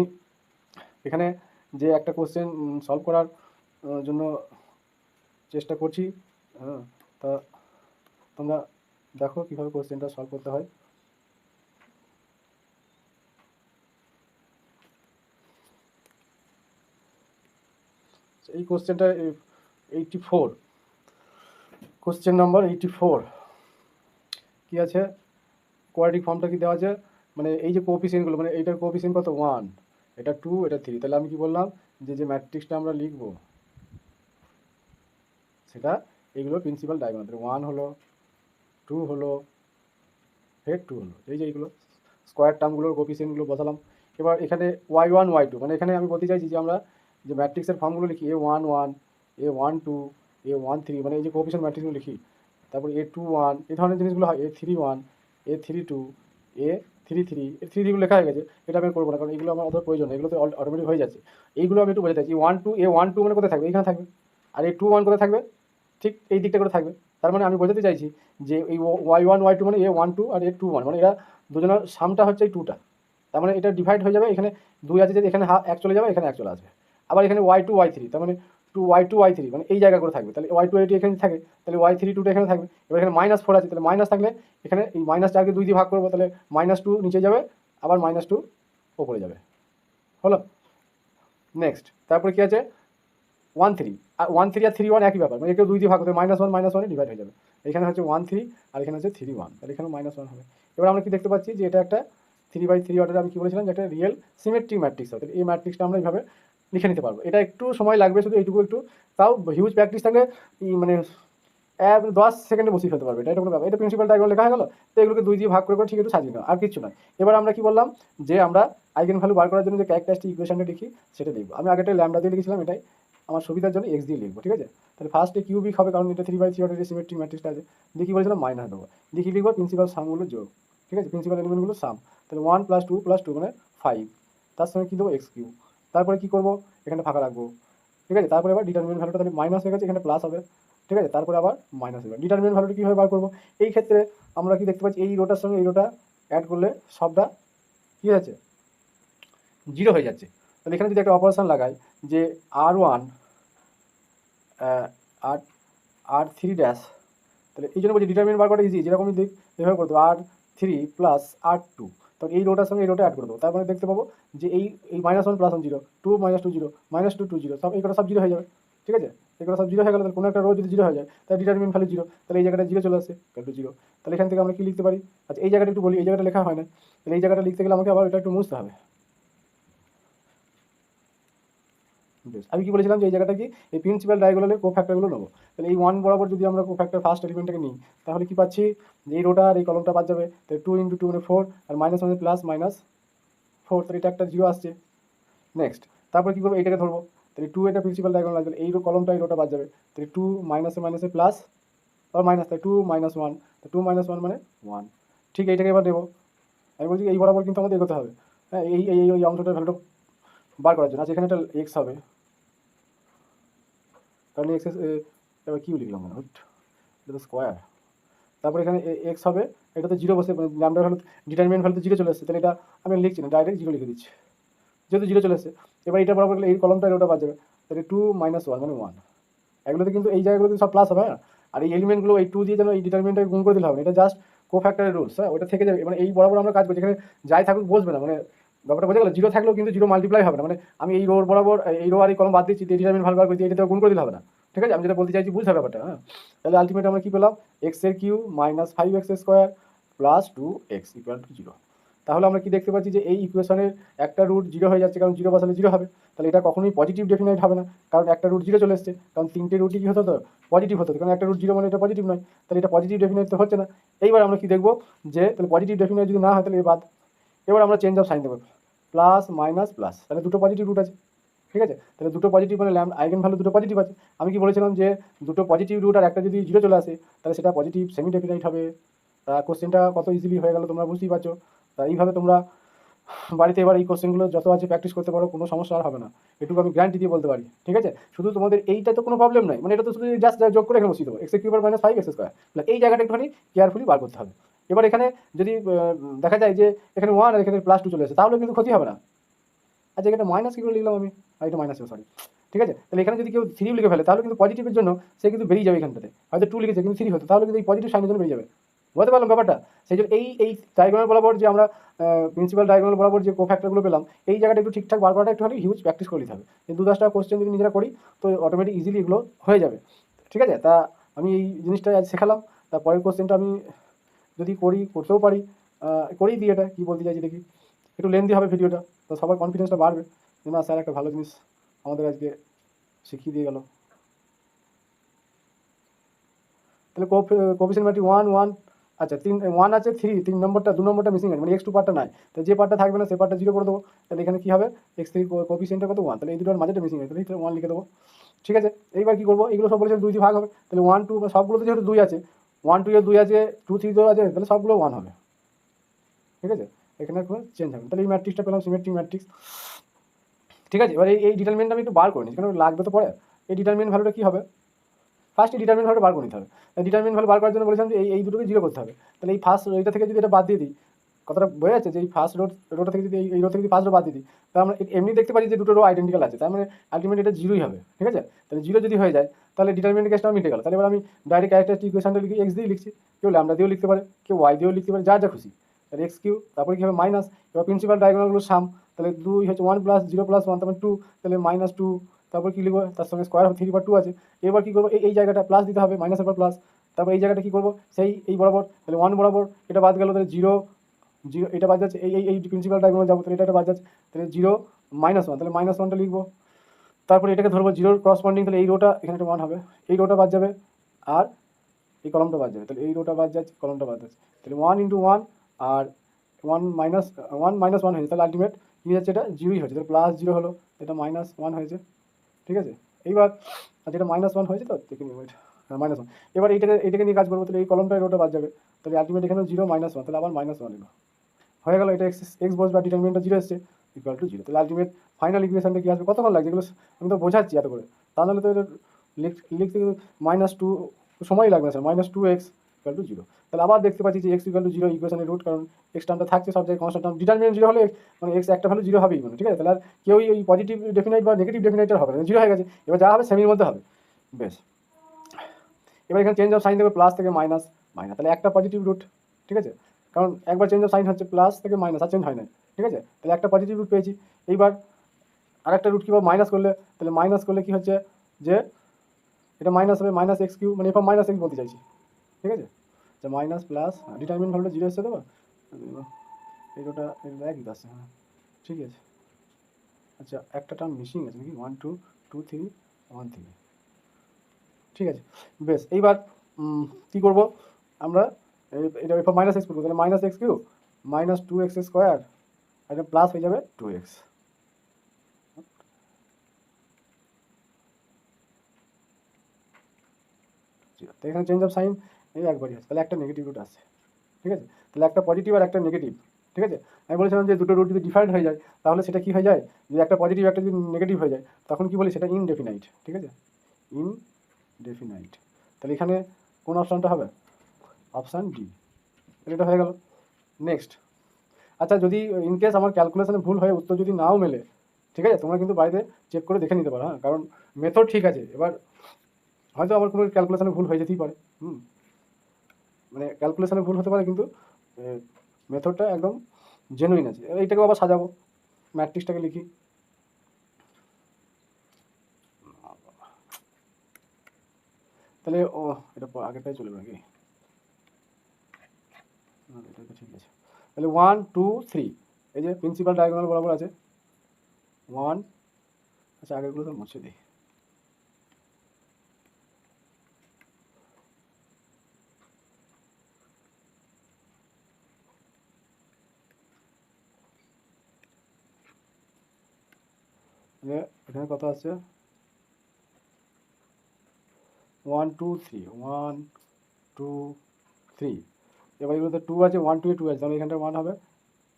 এখানে যে একটা কোশ্চেন সলভ করার জন্য চেষ্টা করছি, হ্যাঁ, তা তোমরা দেখো কীভাবে কোশ্চেনটা সলভ করতে হয়। এই কোশ্চেনটা 84, কোশ্চেন নাম্বার 84 কি আছে, কোয়াড্রেটিক ফর্মটা কি দেওয়া আছে, মানে এই যে কোএফিসিয়েন্টগুলো, মানে এইটার কোএফিসিয়েন্ট কত 1, এটা 2, এটা 3, তাহলে আমি কি বললাম যে ম্যাট্রিক্সটা আমরা লিখবো সেটা এইগুলো প্রিন্সিপাল ডায়াগোনাল, 1 হলো, 2 হলো, হেড 2 হলো, এই যে এইগুলো স্কোয়ার টার্মগুলোর কোএফিসিয়েন্টগুলো বসালাম। এবার এখানে y1 y2, মানে এখানে আমি বলতে চাইছি যে আমরা যে ম্যাট্রিক্সের ফর্মগুলো লিখি a11 a12 a13, মানে এই যে কোএফিসিয়েন্ট ম্যাট্রিক্সগুলো লিখি, তারপর a21 এই ধরনের জিনিসগুলো হয়, a31 a32 a33 a33 লেখা হয়ে গেছে, এটা আমি করবো না কারণ এগুলো আমার অত প্রয়োজন নেই, এগুলো তো অটোমেটিক হয়ে যাচ্ছে। এইগুলো আমি একটু বোঝাতে চাইছি, a12 মানে কোথায় থাকবে, এখানে থাকবে, আর a21 কোথায় থাকবে, ঠিক এই দিকটা করে থাকবে। তার মানে আমি বোঝাতে চাইছি যে এই y1 y2 মানে a12 আর a21, মানে এরা দুজনের সামটা হচ্ছে এই 2টা, তার মানে এটা ডিভাইড হয়ে যাবে, এখানে 2 আছে যদি এখানে এক চলে যাবে, এখানে এক চলে আসবে, আবার এখানে y2 y3, তার মানে y2 y3 মানে এই জায়গা করে থাকবে, তাহলে y2 y3 এখানে থাকে, তাহলে y3 2টা এখানে থাকবে। এবার এখানে -4 আছে, তাহলে মাইনাস থাকলে এখানে এই -4কে 2 দিয়ে ভাগ করবো, তাহলে -2 নিচে যাবে, আবার -2 ওপরে যাবে, হলো। নেক্সট তারপরে কি আছে 1 3, আর 1 3 আর 3 1 একই ব্যাপার, মানে একেও 2 দিয়ে ভাগ করতে -1 ডিভাইড হয়ে যাবে, এখানে হচ্ছে 1 3 আর এখানে হচ্ছে 3 1, তাহলে এখানে -1 হবে। এবার আমরা কি দেখতে পাচ্ছি যে এটা একটা 3/3 অর্ডার, আমি কি বলেছিলাম যে একটা রিয়েল সিমেট্রিক ম্যাট্রিক্স হবে, এই ম্যাট্রিক্সটা আমরা এইভাবে লিখে নিতে পারবো। এটা একটু সময় লাগবে, শুধু এইটুকু একটু, তাও হিউজ প্র্যাকটিস থাকলে মানে 10 সেকেন্ডে বসিয়ে ফেলতে পারবে, এটা কোনো ব্যাপার। এটা প্রিন্সিপাল ডায়াগোনাল লেখা হয়ে গেলো, তো এগুলোকে 2 দিয়ে ভাগ করে ঠিক একটু সাজিয়ে নাও, আর কিছু নয়। এবার আমরা কি বললাম যে আমরা আইগেন ভ্যালু বার করার জন্য যে ক্যারেক্টারিস্টিক ইকুয়েশনটা লিখি সেটা লিখবো। আমি আগেটা ল্যামডা দিয়ে লিখেছিলাম, এটাই আমার সুবিধার জন্য x দিয়ে লিখবো, ঠিক আছে। তাহলে ফার্স্টে কিউবিক হবে কারণ এটা 3/3 অর্ডারের সিমেট্রিক ম্যাট্রিক্সটা আছে, দিয়ে কি বলেছিলাম মাইনাস দেবো, দিয়ে কি লিখবো প্রিন্সিপাল সামগুলো যোগ, ঠিক আছে, প্রিন্সিপাল এলিমেন্টগুলো সাম, তাহলে 1 + 2 + 2 মানে 5, তার সঙ্গে কী দেবো x3, তারপরে কী করবো এখানে ফাঁকা রাখবো, ঠিক আছে। তারপরে আবার ডিটারমিনেন্ট ভ্যালুটা তাহলে মাইনাস হয়ে গেছে, এখানে প্লাস হবে, ঠিক আছে, তারপরে আবার মাইনাস হবে। ডিটারমিনেন্ট ভ্যালুটা কীভাবে বার করবো, এই ক্ষেত্রে আমরা কি দেখতে পাচ্ছি এই রোটার সঙ্গে এই রোটা অ্যাড করলে সবটা কী আছে 0 হয়ে যাচ্ছে। তাহলে এখানে যদি একটা অপারেশন লাগাই যে r1 r3 ড্যাশ, তাহলে এই জন্য বলছি ডিটারমিনেন্ট বার করা ইজি, যেরকম এভাবে করতে হবে r3 + r2, তখন এই রোটার সঙ্গে এই রোটা অ্যাড করে দেবো, তারপরে দেখতে পাবো যে এই -1 + 1 0, 2 - 2 0, -2 2 0, সব এই কটা সব 0 হয়ে যাবে, ঠিক আছে। এগুলো সব 0 হয়ে গেলে তাহলে কোনো একটা রো যদি 0 হয়ে যায় তাহলে ডিটারমিনেন্ট ভ্যালু 0, তাহলে এই জায়গাটা 0 চলে আসছে, তাহলে 0, তাহলে এখান থেকে আমরা কি লিখতে পারি। আচ্ছা এই জায়গাটা একটু বলি, এই জায়গাটা লেখা হয় না, তাহলে এই জায়গাটা লিখতে গেলে আমাকে আবার এটা একটু মুছতে হবে। আমি কি বলেছিলাম যে এই জায়গাটা কি এই প্রিন্সিপাল ডায়াগোনালের কোফ্যাক্টরগুলো নেবো, তাহলে এই 1 বরাবর যদি আমরা কোফ্যাক্টর ফার্স্ট এলিমেন্টটাকে নিই তাহলে কি পাচ্ছি যে এই রোটা আর এই কলমটা বাদ যাবে, তাহলে 2 × 2 মানে 4, আর -1 প্লাস -4, তাহলে এটা একটা 0 আসছে। নেক্সট তারপর কী করবো এইটাকে ধরবো, তাহলে 2 এটা প্রিন্সিপাল ডায়াগোনাল লাগবে, এই কলমটা এই রোটা বাদ যাবে, তাহলে 2 মাইনাসে প্লাস আর মাইনাস, তাহলে 2 - 1, 2 - 1 মানে 1, ঠিক এইটাকে এবার দেবো। আমি বলছি এই বরাবর কিন্তু আমাদের এগোতে হবে, হ্যাঁ, এই অংশটার ভ্যালুটা বার করার জন্য। আচ্ছা এখানে একটা এক্স হবে, তাহলে এক্স এবার কিউ লিখলাম মানে এটা তো স্কোয়ার, তারপর এখানে এক্স হবে, এটা তো 0 বসে ল্যামডার ভ্যালু ডিটারমিনেন্ট ভ্যালু তো 0 চলে এসেছে, তাহলে এটা আমি লিখছি না, ডাইরেক্ট 0 লিখে দিচ্ছি যেহেতু 0 চলে এসেছে। এবার এটা বরাবর এই কলমটা ওটা বাদ যাবে, তাহলে 2 - 1 মানে 1, এগুলোতে কিন্তু এই জায়গাগুলোতে সব প্লাস হবে, হ্যাঁ, আর এই এলিমেন্টগুলো এই 2 দিয়ে যেন এই ডিটারমিনেন্টটাকে গুণ করে দিলে হবে না, এটা জাস্ট কোফ্যাক্টরের রুলস, হ্যাঁ ওটা থেকে যাবে, মানে এই বরাবর আমরা কাজ করছি, এখানে যাই থাকুক বসবে না, মানে ব্যাপারটা বোঝা গেল, জিরো থাকলেও কিন্তু জিরো মাল্টিপ্লাই হবে না, মানে আমি এই রো বরাবর এই রো আর এই কলম বাদ দিচ্ছি, ডিটারমিনেন্ট ভালো বার করছি, এটাতে গুণ করে দিলে হবে না, ঠিক আছে, আমি যেটা বলতে চাইছি বুঝতে হবে ব্যাপারটা, হ্যাঁ। তাহলে আলটিমেট আমরা কি পেলাম, এক্স এর q minus 5x square plus 2x equal to 0। তাহলে আমরা কি দেখতে পাচ্ছি যে এই ইকুয়েশনের একটা রুট 0 হয়ে যাচ্ছে, কারণ 0 বসালে 0 হবে, তাহলে এটা কখনোই পজিটিভ ডেফিনাইট হবে না, কারণ একটা রুট 0 চলে এসছে, কারণ তিনটে রুটই কি হতো, তো পজিটিভ হতো, কারণ একটা রুট 0 মানে এটা পজিটিভ নয়, তাহলে এটা পজিটিভ ডেফিনাইট তো হচ্ছে না। এইবার আমরা কি দেখবো, যে তাহলে পজিটিভ ডেফিনাইট যদি না হয় তাহলে বাদ। এবার আমরা চেঞ্জ অফ সাইন দেবো, প্লাস মাইনাস প্লাস, তাহলে দুটো পজিটিভ রুট আছে, ঠিক আছে, তাহলে দুটো পজিটিভ মানে আইগেন ভ্যালু দুটো পজিটিভ আছে। আমি কি বলেছিলাম যে দুটো পজিটিভ রুট আর একটা যদি 0 চলে আসে তাহলে সেটা পজিটিভ সেমি ডেফিনাইট হবে। তা কোশ্চেনটা কত ইজিলি হয়ে গেল তোমরা বুঝতেই পারছো। তা এইভাবে তোমরা বাড়িতে এবার এই কোশ্চেনগুলো যত আছে প্র্যাকটিস করতে পারো, কোনো সমস্যা আর হবে না, এটুকু আমি গ্যারান্টি দিয়ে বলতে পারি, ঠিক আছে। শুধু তোমাদের এইটা তো কোনো প্রবলেম নাই, মানে এটা তো শুধু জাস্ট যোগ করে এখানে বসিয়ে দেবো, এক্স কিউবার মাইনাস 5x স্কোয়ার, এই জায়গাটা একটুখানি কেয়ারফুলি বার করতে হবে। এবার এখানে যদি দেখা যায় যে এখানে 1 আর এখানে +2 চলে আসে, তাহলে কিন্তু ক্ষতি হবে না। আচ্ছা এখানে মাইনাস কি করে লিখলাম আমি, এটা মাইনাস, সরি, ঠিক আছে। তাহলে এখানে যদি কেউ 3 লিখে ফেলে তাহলে কিন্তু পজিটিভের জন্য সে কিন্তু বেরিয়ে যাবে এখানটাতে, হয়তো 2 লিখেছে কিন্তু 3 হতো, তাহলে কিন্তু এই পজিটিভ সাইনের জন্য বেরিয়ে যাবে, বুঝতে পারলাম ব্যাপারটা। সেই জন্য এই ডায়াগোনাল বরাবর যে আমরা প্রিন্সিপাল ডায়াগোনাল বরাবর যে কোফ্যাক্টরগুলো পেলাম, এই জায়গাটা একটু ঠিকঠাক বার করাটা একটুখানি হিউজ প্র্যাকটিস করে নিতে হবে। এই 2-10টা কোশ্চেন যদি নিজেরা করি তো অটোমেটিক ইজিলি এগুলো হয়ে যাবে, ঠিক আছে। তা আমি এই জিনিসটা আজ শেখালাম, তারপরের কোশ্চেনটা আমি যদি করতেও পারি, করেই দিই। এটা কী বলতে চাইছি দেখি, একটু লেন্দি হবে ভিডিওটা, তো সবার কনফিডেন্সটা বাড়বে যে না স্যার একটা ভালো জিনিস আমাদের আজকে শিখিয়ে দিয়ে গেল। তাহলে কোফিসিয়েন্ট ম্যাট্রিক্স 1 1, আচ্ছা 1 আছে 3, 3 নম্বরটা 2 নম্বরটা মিসিং আছে, মানে x2 পার্টটা নাই, তো যে পার্টটা থাকবে না সে পার্টটা 0 করে দেবো। তাহলে এখানে কী হবে, x3 কোফিসিয়েন্টটা কত 1, তাহলে এই দুটোর মাঝেটা মিসিং আছে, তাহলে 1 লিখে দেবো, ঠিক আছে। এইবার কী করবো, এগুলো সব বলেছে 2 দিয়ে ভাগ হবে, তাহলে 1 2 সবগুলোতে যেহেতু 2 আছে, 1 2 এর 2 আছে, 2 3 2 আছে, তাহলে সবগুলো 1 হবে, ঠিক আছে। এখানে কোনো চেঞ্জ হবে, তাহলে এই ম্যাট্রিক্সটা পেলাম সিমেট্রিক ম্যাট্রিক্স, ঠিক আছে। এবার এই ডিটারমিনেন্ট আমি একটু বার করে নিই, কারণ লাগবে তো পরে। এই ডিটারমিনেন্ট ভ্যালুটা কী হবে, ফার্স্ট এই ডিটারমিনেন্ট ভ্যালুটা বার করে নিতে হবে। ডিটারমিনেন্ট ভ্যালু বার করার জন্য বলেছিলাম যে এই দুটোকে 0 করতে হবে, তাহলে এই ফার্স্ট এইটা থেকে যদি এটা বাদ দিয়ে দিই, কথাটা বোঝা যাচ্ছে যে এই ফার্স্ট রোটা থেকে যদি এই রো থেকে যদি ফার্স্ট রো বাদ দিয়ে দিই, তাহলে আমরা এমনি দেখতে পাচ্ছি যে দুটো রো আইডেন্টিক্যাল আছে, তার মানে আলটিমেট এটা 0ই হবে, ঠিক আছে। তাহলে 0 যদি হয়ে যায় তাহলে ডিটারমিনেন্ট কেসটা মিটে গেল। তাহলে এবার আমি ডাইরেক্ট ক্যারেক্টারিস্টিক ইকুয়েশনটা লিখি, x দিয়ে লিখছি, কেউ ল্যামডা দিয়েও লিখতে পারে, কেউ y দিয়েও লিখতে পারে, যা খুশি। তাহলে x কিউ, তারপরে কী হবে মাইনাস, এবার প্রিন্সিপাল ডায়াগোনালগুলো সাম, তাহলে 2 হচ্ছে 1 + 0 + 1 তারপরে 2, তাহলে -2, তারপর কী লিখবো, তার সঙ্গে স্কোয়ার 3/2 আছে। এবার কী করবো, এই জায়গাটা প্লাস দিতে হবে, মাইনাসের পর প্লাস, তারপর এই জায়গাটা কী করবো, সেই এই বরাবর, তাহলে 1 বরাবর এটা বাদ গেল, তাহলে 0 0 এটা বাদ যাচ্ছে, এই প্রিন্সিপাল ডায়াগোনাল যাবো, তাহলে এটা বাদ যাচ্ছে, তাহলে 0 -1, তাহলে -1টা লিখবো, তারপরে এটাকে ধরবো 0 করসপন্ডিং, তাহলে এই রোটা এখানে একটা 1 হবে, এই রোটা বাদ যাবে আর এই কলমটা বাদ যাবে, তাহলে এই রোটা বাদ যাচ্ছে, কলমটা বাদ যাচ্ছে, তাহলে 1 × 1 আর 1 - 1 হয়েছে, তাহলে আলটিমেট কী যাচ্ছে, এটা 0ই হচ্ছে, তাহলে +0 হলো, এটা -1 হয়েছে, ঠিক আছে। এইবার যেটা -1 হয়েছে তো দেখে নিই, ওইটা -1, এবার এইটাকে নিয়ে কাজ করবো, তাহলে এই কলমটা রোটা বাদ যাবে, তাহলে আলটিমেট এখানে 0 -1, তাহলে আবার -1 এলো, হয়ে গেল, এটা এক্স বসবে আর ডিটারমিনেন্টটা 0 এসছে, = 0, তাহলে আলটিমেট ফাইনাল ইকুয়েশনটা কী আসবে, কতক্ষণ লাগছে এগুলো আমি তো বোঝাচ্ছি এত করে, তাহলে তো এটা লিখতে -2 সময় লাগবে স্যার, -2x = 0, তাহলে আবার দেখতে পাচ্ছি যে x = 0 ইকুয়েশনের রুট, কারণ x টার্মটা থাকছে সব জায়গায় কনস্ট্যান্ট টার্ম, ডিটারমিনেন্ট 0 হলে মানে x একটা ভ্যালু 0 হবেই, মানে ঠিক আছে। তাহলে আর কেউই ওই পজিটিভ ডেফিনাইট বা নেগেটিভ ডেফিনাইটার হবে না, 0 হয়ে গেছে, এবার যা হবে সেমির মধ্যে হবে, বেশ। এবার এখানে চেঞ্জ অফ সাইন দেবে, প্লাস থেকে মাইনাস, তাহলে একটা পজিটিভ রুট, ঠিক আছে, কারণ একবার চেঞ্জ অফ সাইন হচ্ছে প্লাস থেকে মাইনাস, আর চেঞ্জ হয় না, ঠিক আছে, তাহলে একটা পজিটিভ রুট পেয়েছি। এইবার আরেকটা রুট কীভাবে মাইনাস করলে, তাহলে মাইনাস করলে কী হচ্ছে যে এটা মাইনাস হবে, -x3, মানে এরপর -x বলতে চাইছি, ঠিক আছে, যে মাইনাস প্লাস ডিটারমিনেন্ট ভ্যালুটা 0 এসছে, দেবো এই রোটা একই আসছে, হ্যাঁ ঠিক আছে। আচ্ছা একটা টার্ম মিসিং আছে নাকি, 1 2 2 3 1 3, ঠিক আছে, বেশ। এইবার কী করবো আমরা, এটা এরপর -x করবো, তাহলে -x3 -2x² আর এটা প্লাস হয়ে যাবে 2x, তো এখানে চেঞ্জ অফ সাইন এই একবারই আছে, তাহলে একটা নেগেটিভ রুট আসছে, ঠিক আছে, তাহলে একটা পজিটিভ আর একটা নেগেটিভ, ঠিক আছে। আমি বলেছিলাম যে দুটো রুট যদি ডিফারেন্ট হয়ে যায় তাহলে সেটা কী হয়ে যায়, যদি একটা পজিটিভ একটা যদি নেগেটিভ হয়ে যায় তখন কী বলি, সেটা ইনডেফিনাইট, ঠিক আছে, ইনডেফিনাইট। তাহলে এখানে কোন অপশানটা হবে, অপশান ডি, এটা হয়ে গেল। নেক্সট, আচ্ছা যদি ইনকেস আমার ক্যালকুলেশনে ভুল হয়ে উত্তর যদি নাও মেলে, ঠিক আছে, তোমরা কিন্তু বাড়িতে চেক করে দেখে নিতে পারো, হ্যাঁ, কারণ মেথড ঠিক আছে। এবার হয়তো আমার কোনো ক্যালকুলেশনে ভুল হয়ে যেতেই পারে, মানে ক্যালকুলেশনে ভুল হতে পারে, কিন্তু মেথডটা একদম জেনুইন আছে। এইটাকেও আবার সাজাবো, ম্যাট্রিক্সটাকে লিখি। তাহলে ও এটা আগেরটাই চলে নাকি? এটা তো ঠিক আছে। তাহলে 1 2 3, এই যে প্রিন্সিপাল ডায়াগোনাল বরাবর আছে 1। আচ্ছা আগেরগুলো তো মুছে দিই। এখানে কত আছে? 1 2 3, 1 2 3। এবার এগুলোতে 2 আছে, 1 2 এ 2 আছে, তাহলে এখানটা 1 হবে,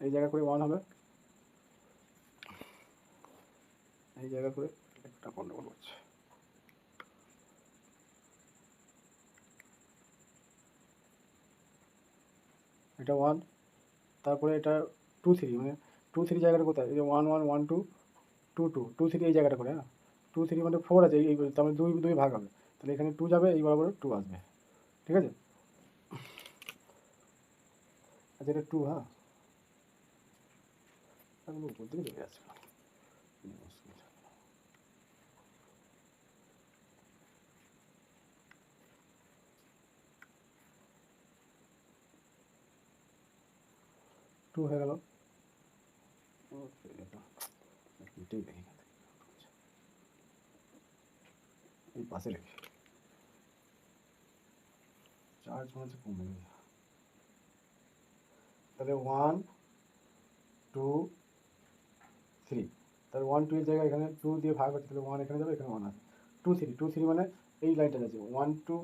এই জায়গা করে 1 হবে, এই জায়গা করে একটা গন্ডগোল হচ্ছে। এটা 1, তারপরে এটা 2 3, মানে 2 3 জায়গাটা কোথায়? এই যে 1 1 1 2 2 2 2 3 এই জায়গাটা করে, হ্যাঁ 2 3 মানে 4 আছে, এই তার মানে 2 2 ভাগ হবে, তাহলে এখানে 2 যাবে, এই বরাবর 2 আসবে, ঠিক আছে। আচ্ছা এটা 2, হ্যাঁ আমি উপর দিকে চলে আসছে। 2 হয়ে গেল। এটাই দেখি, এই পাশে রেখে চার্জ মনে হচ্ছে কমে গেছে। তাহলে 1 2 3, তাহলে 1 2 এর জায়গায় এখানে 2 দিয়ে ভাগ হচ্ছে, তাহলে 1 এখানে যাবে, এখানে 1 আছে। 2 3 2 3 মানে এই লাইনটা যাচ্ছে 1 2,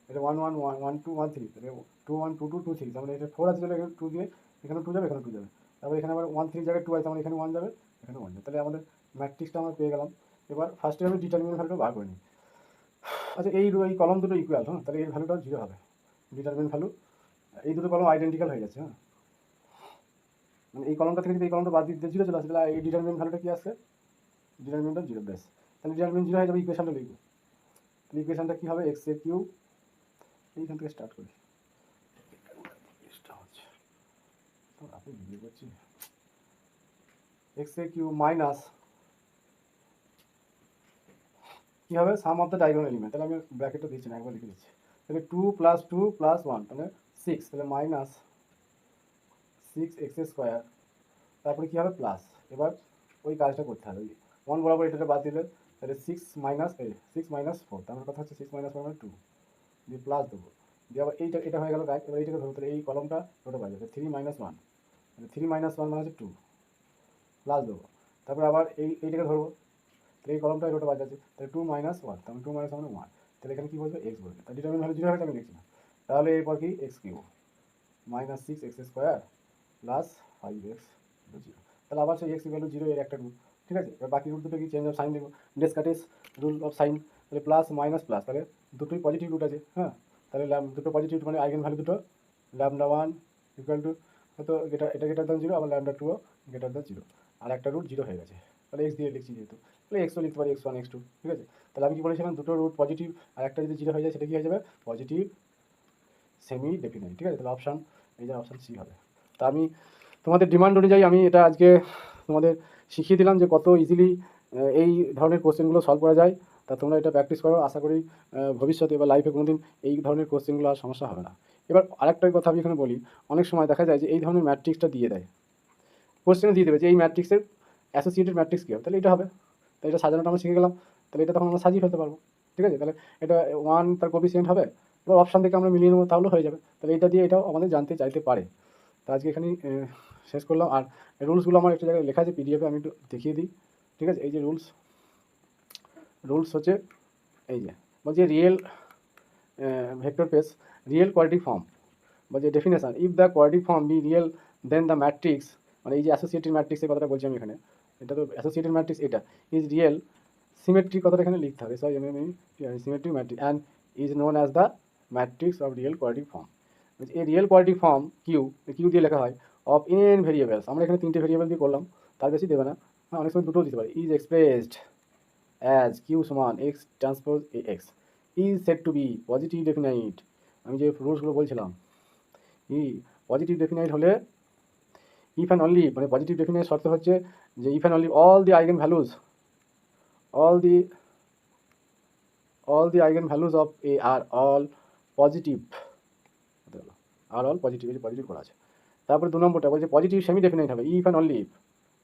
এটা 1 1 1 1 2 1 3, তাহলে 2 1 2 2 2 3, তার মানে এটা 4 আছে, তাহলে এখানে 2 দিয়ে এখানে 2 যাবে, এখানে 2 যাবে, তারপর এখানে আবার 1 3 জায়গায় 2 আছে, তার মানে এখানে 1 যাবে, এখানে 1 যাবে, তাহলে আমাদের ম্যাট্রিক্সটা আমরা পেয়ে গেলাম। এবার ফার্স্টে আমি ডিটারমিনেন্ট ভ্যালুটা বার করে নিই। আচ্ছা এই কলম দুটো ইকুয়াল, হ্যাঁ তাহলে এর ভ্যালুটা 0 হবে। ডিটারমিনেন্ট ভ্যালু, এই দুটো কলম আইডেন্টিক্যাল হয়ে যাচ্ছে, হ্যাঁ মানে এই কলমটা থেকে যদি এই কলমটা বাদ দিতে 0 চলে আসে, তাহলে এই ডিটারমিনেন্ট ভ্যালুটা কি আসছে? ডিটারমিনেন্টটা 0 বেস, তাহলে ডিটারমিনেন্ট 0 হয়ে যাবে, ইকুয়েশনটা লিখবো। তাহলে ইকুয়েশনটা কী হবে? এক্স এ কিউব, এইখান থেকে স্টার্ট করি, আপনি ভিডিও করছি, এক্স এ কিউব মাইনাস কী হবে? সাম অফ দ্য ডায়াগোনাল এলিমেন্ট, তাহলে আমি ব্র্যাকেটটা দিচ্ছি না, একবার লিখে দিচ্ছি। তাহলে 2 + 2 + 1, তাহলে 6, তাহলে মাইনাস 6x স্কোয়ার, তারপরে কী হবে? প্লাস। এবার ওই কাজটা করতে হবে, 1 বরাবর এটাটা বাদ দিলে, তাহলে 6 - 4, তার কথা হচ্ছে 6 - 4 মানে 2, দিয়ে প্লাস দেবো, দিয়ে আবার এটা হয়ে গেল কাজ। এবার এইটাকে ধরো, তাহলে এই কলমটা ওটা বাজে, 3 - 1, তাহলে 3 - 1 মানে হচ্ছে 2, প্লাস দেবো, তারপরে আবার এইটাকে ধরবো, তাহলে এই কলমটা ওটা বাজাচ্ছে, তাহলে 2 - 1, তাহলে 2 - 1 মানে 1, তাহলে এখানে কী বলবে? এক্স বলবে, তাহলে ডিটারমিনেন্ট ভ্যালু 0 হবে, আমি লিখছি না। তাহলে এরপর কি? X cube minus 6x square plus 5x 0, তাহলে আবার সেই এক্স ইকুয়াল টু 0 এর একটা রুট, ঠিক আছে। এবার বাকি রুট দুটো কি? চেঞ্জ অফ সাইন দেবো, ডেসকার্টেস রুল অফ সাইন, তাহলে প্লাস মাইনাস প্লাস, তাহলে দুটোই পজিটিভ রুট আছে, হ্যাঁ তাহলে দুটো পজিটিভ মানে আইগেন ভ্যালু দুটো, λ1 ইকুয়াল টু হয়তো এটা গ্রেটার দ্যান 0, আবার λ2 গ্রেটার দ্যান 0, আর একটা রুট 0 হয়ে গেছে, তাহলে এক্স দিয়ে লিখছি যেহেতু, তাহলে এক্সও লিখতে পারি, x1 x2, ঠিক আছে। তাহলে আমি কি বলেছিলাম? দুটো রুট পজিটিভ, আর একটা যদি 0 হয়ে যায় সেটা কি হয়ে যাবে? পজিটিভ সেমি ডেফিনাইট, ঠিক আছে। তাহলে অপশান, এই যে অপশান সি হবে। তা আমি তোমাদের ডিমান্ড অনুযায়ী আমি এটা আজকে তোমাদের শিখিয়ে দিলাম যে কত ইজিলি এই ধরনের কোশ্চেনগুলো সলভ করা যায়। তা তোমরা এটা প্র্যাকটিস করো, আশা করি ভবিষ্যতে বা লাইফে কোনোদিন এই ধরনের কোশ্চেনগুলো আর সমস্যা হবে না। এবার আরেকটা কথা আমি এখানে বলি, অনেক সময় দেখা যায় যে এই ধরনের ম্যাট্রিক্সটা দিয়ে দেয়, কোশ্চেনে দিয়ে দেবে যে এই ম্যাট্রিক্সের অ্যাসোসিয়েটেড ম্যাট্রিক্স কী হবে, তাহলে এটা হবে, তাহলে এটা সাজানোটা আমরা শিখে গেলাম, তাহলে এটা তখন আমরা সাজিয়ে ফেলতে পারবো, ঠিক আছে। তাহলে এটা 1 তার কোফিসিয়েন্ট হবে, এবার অপশান থেকে আমরা মিলিয়ে নেবো, তাহলেও হয়ে যাবে। তাহলে এটা দিয়ে এটাও আমাদের জানতে চাইতে পারে। তো আজকে এখানেই শেষ করলাম। আর রুলসগুলো আমার একটা জায়গায় লেখা আছে পিডিএফে, আমি একটু দেখিয়ে দিই, ঠিক আছে। এই যে রুলস হচ্ছে এই যে বলছে real vector space real quadratic form, বলছে definition, if the quadratic form be real then the matrix, মানে এই যে অ্যাসোসিয়েটেড ম্যাট্রিক্সের কথাটা বলছি আমি এখানে, এটা তো অ্যাসোসিয়েটেড ম্যাট্রিক্স, এটা ইজ রিয়েল সিমেট্রিক কথাটা এখানে লিখতে হবে, সরি আমি symmetric matrix and is known as the matrix of real quadratic form. এই রিয়েল কোয়াড্রেটিক ফর্ম কিউ দিয়ে লেখা হয় অফ এন ভেরিয়েবলস, আমরা এখানে 3টে ভেরিয়েবল দিয়ে করলাম, তার বেশি দেবে না, অনেক সময় দুটোও দিতে পারে, ইজ এক্সপ্রেসড অ্যাজ কিউ সমান x transpose A x, is set to be positive definite. আমি যে রুলসগুলো বলছিলাম, পজিটিভ ডেফিনাইট হলে ইফ অ্যান্ড অনলি, মানে পজিটিভ ডেফিনাইট শর্ত হচ্ছে যে if and only all the eigen values of A are all positive, are all positive, positive করা আছে। তারপরে 2 নম্বরটা বলছে পজিটিভ সেমি ডেফিনাইট হবে ইফ অ্যান্ড অনলি ইফ,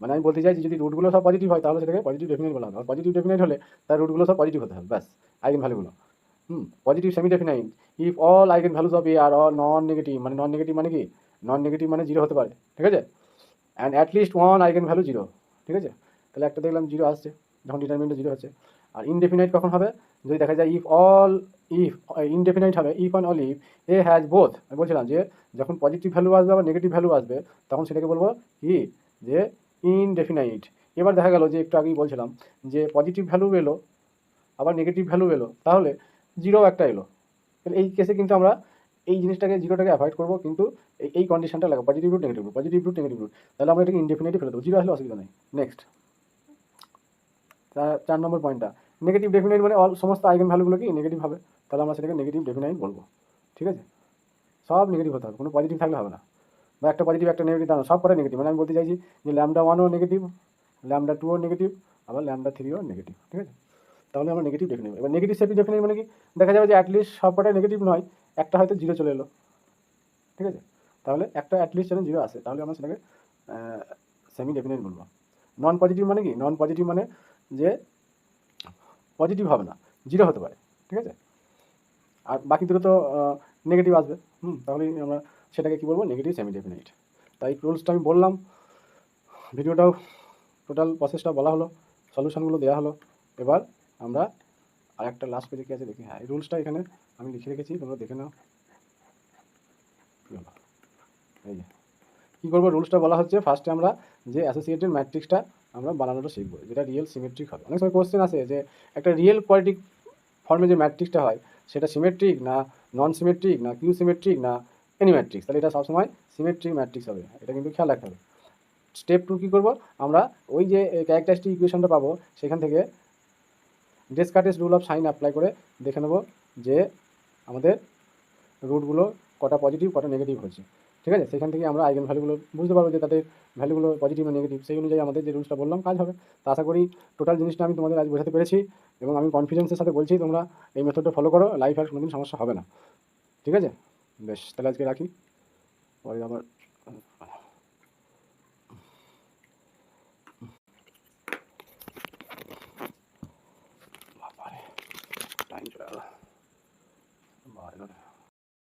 মানে আমি বলতে চাইছি যদি রুটগুলো সব পজিটিভ হয় তাহলে সেটাকে পজিটিভ ডেফিনাইট বলা হবে। আর পজিটিভ ডেফিনাইট হলে তার রুটগুলো সব পজিটিভ হতে হবে, ব্যাস, আইগেন ভ্যালুগুলো। Positive semi definite if all eigen values of A are all non negative, মানে নন নেগেটিভ মানে কি, নন নেগেটিভ মানে 0 হতে পারে, ঠিক আছে, অ্যান্ড অ্যাটলিস্ট 1 আইগেন ভ্যালু 0, ঠিক আছে। তাহলে একটা দেখলাম 0 আসছে যখন ডিটারমিনেন্টে 0 হচ্ছে। আর ইনডেফিনাইট কখন হবে, যদি দেখা যায় ইফ ইনডেফিনাইট হবে if and all if A has both. আমি বলছিলাম যে যখন পজিটিভ ভ্যালু আসবে আবার নেগেটিভ ভ্যালু আসবে তখন সেটাকে বলবো কি, যে ইনডেফিনাইট। এবার দেখা গেল যে একটু আগেই বলছিলাম যে পজিটিভ ভ্যালু এলো আবার নেগেটিভ ভ্যালু এলো, তাহলে 0 একটা এলো। তাহলে এই কেসে কিন্তু আমরা এই জিনিসটাকে 0টাকে অ্যাভয়েড করবো, কিন্তু এই কন্ডিশনটা লাগবে positive root negative root, positive root negative root, তাহলে আমরা এটাকে ইনডেফিনাইটে ফেলে দেবো, 0 আসলে অসুবিধা নেই। নেক্সট 4 নম্বর পয়েন্টটা, নেগেটিভ ডেফিনাইট মানে অল সমস্ত আইগেন ভ্যালুগুলো কি নেগেটিভ হবে, তাহলে আমরা সেটাকে নেগেটিভ ডেফিনাইট বলবো, ঠিক আছে। সব নেগেটিভ হতে হবে, কোনো পজিটিভ থাকলে হবে না, বা একটা পজিটিভ একটা নেগেটিভ দাঁড়ানো, সব কটা নেগেটিভ। মানে আমি বলতে চাইছি যে λ1ও নেগেটিভ, λ2ও নেগেটিভ, আবার λ3ও নেগেটিভ, ঠিক আছে, তাহলে আমরা নেগেটিভ ডেফিনাইট। এবার নেগেটিভ সেমি ডেফিনাইট মানে কি, দেখা যাবে যে অ্যাটলিস্ট সব কটাই নেগেটিভ নয়, একটা হয়তো 0 চলে এলো, ঠিক আছে, তাহলে একটা অ্যাটলিস্ট যেন 0 আসে, তাহলে আমরা সেটাকে সেমি ডেফিনাইট বলবো। নন পজিটিভ মানে কি, নন পজিটিভ মানে যে পজিটিভ হবে না, 0 হতে পারে, ঠিক আছে, আর বাকি দুটো তো নেগেটিভ আসবে, তাহলে আমরা সেটাকে কী বলবো, নেগেটিভ সেমি ডেফিনাইট। তাই রুলসটা আমি বললাম, ভিডিওটাও টোটাল প্রসেসটা বলা হলো, সলিউশনগুলো দেওয়া হলো। এবার আমরা আর একটা লাস্ট পেজে কী আছে দেখি, হ্যাঁ এই রুলসটা এখানে আমি লিখে রেখেছি, তোমরা দেখে নাও। এই যে কী করবো, রুলসটা বলা হচ্ছে ফার্স্টে আমরা যে অ্যাসোসিয়েটেড ম্যাট্রিক্সটা আমরা বানানোটা শিখবো, যেটা রিয়েল সিমেট্রিক হবে। অনেক সময় কোশ্চেন আসে যে একটা রিয়েল কোয়াড্রেটিক ফর্মে যে ম্যাট্রিক্সটা হয় সেটা সিমেট্রিক না নন সিমেট্রিক না কিউ সিমেট্রিক না এনি ম্যাট্রিক্স, তাহলে এটা সবসময় সিমেট্রিক ম্যাট্রিক্স হবে, এটা কিন্তু খেয়াল রাখতে হবে। স্টেপ 2 কী করবো, আমরা ওই যে ক্যারেক্টারিস্টিক ইকুয়েশনটা পাবো সেখান থেকে ডেসকার্টেস রুল অফ সাইন অ্যাপ্লাই করে দেখে নেবো যে আমাদের রুটগুলো কটা পজিটিভ কটা নেগেটিভ হচ্ছে, ঠিক আছে। সেখান থেকে আমরা আইগেন ভ্যালুগুলো বুঝতে পারবো যে তাদের ভ্যালুগুলো পজিটিভ না নেগেটিভ, সেই অনুযায়ী আমাদের যে রুলসটা বললাম কাজ হবে। তো আশা করি টোটাল জিনিসটা আমি তোমাদের আজ বোঝাতে পেরেছি, এবং আমি কনফিডেন্সের সাথে বলছি তোমরা এই মেথডটা ফলো করো, লাইফ আর কোনোদিন সমস্যা হবে না, ঠিক আছে। বেশ, তাহলে আজকে রাখি, পরে আবার